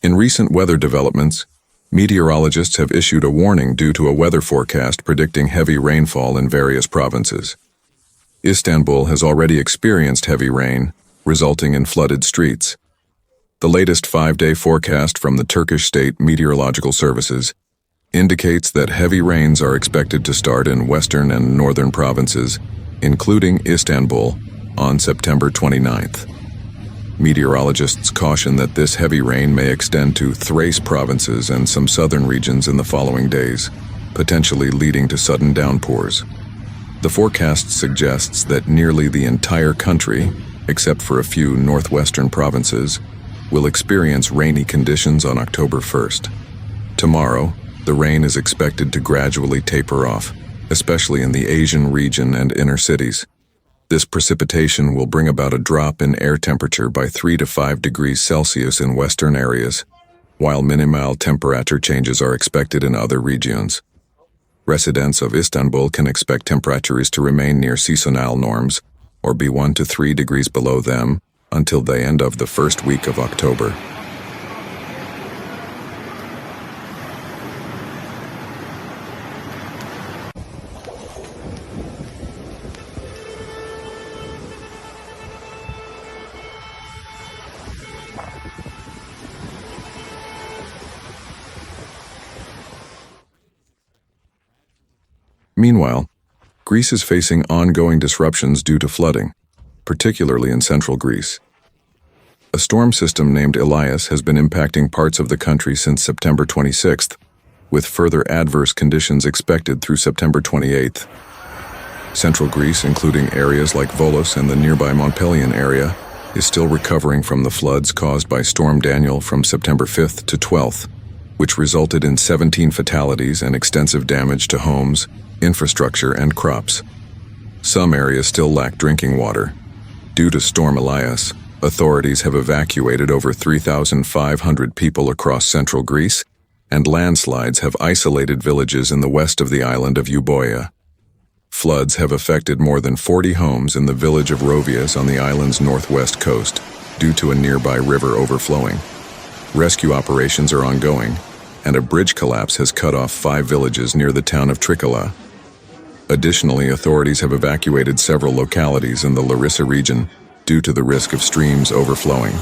In recent weather developments, meteorologists have issued a warning due to a weather forecast predicting heavy rainfall in various provinces. Istanbul has already experienced heavy rain, resulting in flooded streets. The latest 5-day forecast from the Turkish State Meteorological Services indicates that heavy rains are expected to start in western and northern provinces, including Istanbul, on September 29th. Meteorologists caution that this heavy rain may extend to Thrace provinces and some southern regions in the following days, potentially leading to sudden downpours. The forecast suggests that nearly the entire country, except for a few northwestern provinces, will experience rainy conditions on October 1st. Tomorrow, the rain is expected to gradually taper off, especially in the Asian region and inner cities. This precipitation will bring about a drop in air temperature by 3 to 5 degrees Celsius in western areas, while minimal temperature changes are expected in other regions. Residents of Istanbul can expect temperatures to remain near seasonal norms, or be 1 to 3 degrees below them, until the end of the first week of October. Meanwhile, Greece is facing ongoing disruptions due to flooding, particularly in central Greece. A storm system named Elias has been impacting parts of the country since September 26th, with further adverse conditions expected through September 28th. Central Greece, including areas like Volos and the nearby Montpellier area, is still recovering from the floods caused by Storm Daniel from September 5th to 12th, which resulted in 17 fatalities and extensive damage to homes, infrastructure, and crops. Some areas still lack drinking water. Due to Storm Elias, authorities have evacuated over 3,500 people across central Greece, and landslides have isolated villages in the west of the island of Euboea. Floods have affected more than 40 homes in the village of Rovias on the island's northwest coast due to a nearby river overflowing. Rescue operations are ongoing, and a bridge collapse has cut off 5 villages near the town of Trikala. Additionally, authorities have evacuated several localities in the Larissa region due to the risk of streams overflowing.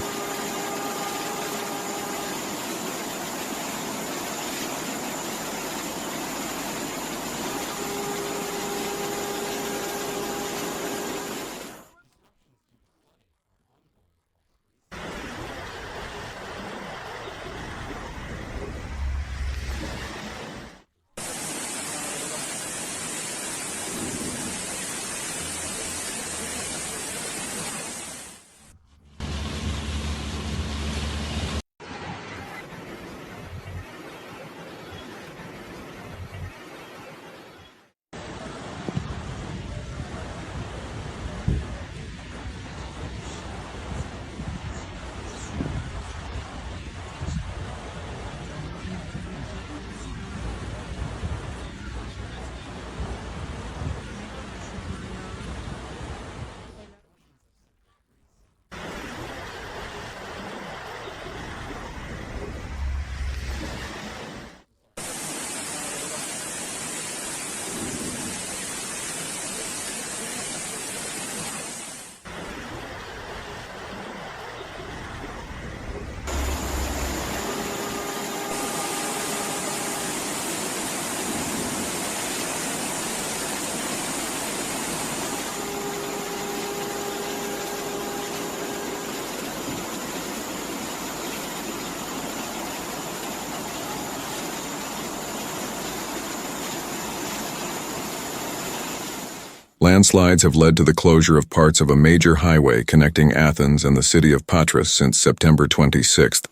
Landslides have led to the closure of parts of a major highway connecting Athens and the city of Patras since September 26th,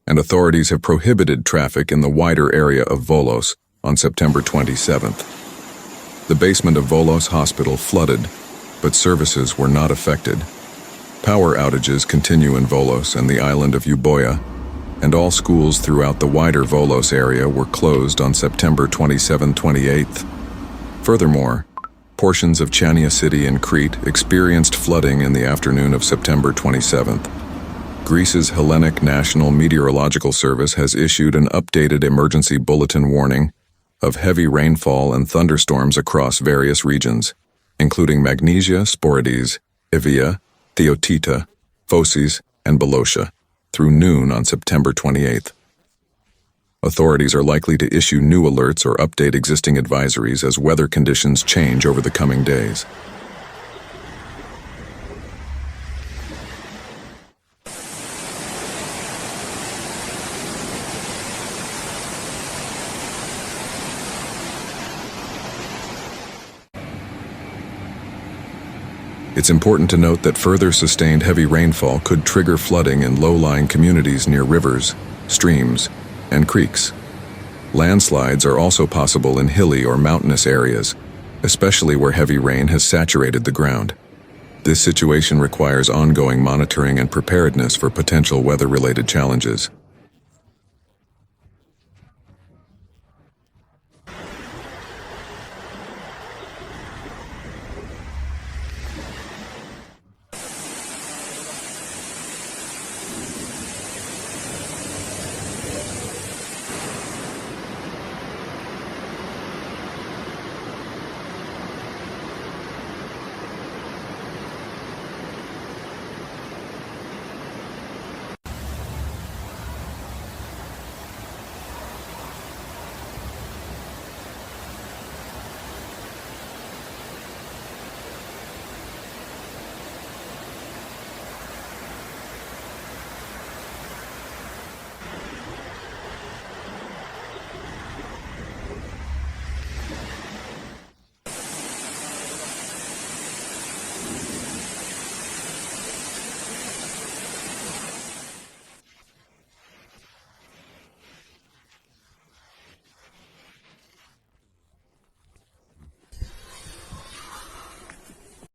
and authorities have prohibited traffic in the wider area of Volos on September 27th. The basement of Volos Hospital flooded, but services were not affected. Power outages continue in Volos and the island of Euboea, and all schools throughout the wider Volos area were closed on September 27-28th. Furthermore, portions of Chania City in Crete experienced flooding in the afternoon of September 27th. Greece's Hellenic National Meteorological Service has issued an updated emergency bulletin warning of heavy rainfall and thunderstorms across various regions, including Magnesia, Sporades, Evia, Theotita, Phocis, and Belotia, through noon on September 28th. Authorities are likely to issue new alerts or update existing advisories as weather conditions change over the coming days. It's important to note that further sustained heavy rainfall could trigger flooding in low-lying communities near rivers, streams, and creeks. Landslides are also possible in hilly or mountainous areas, especially where heavy rain has saturated the ground. This situation requires ongoing monitoring and preparedness for potential weather-related challenges.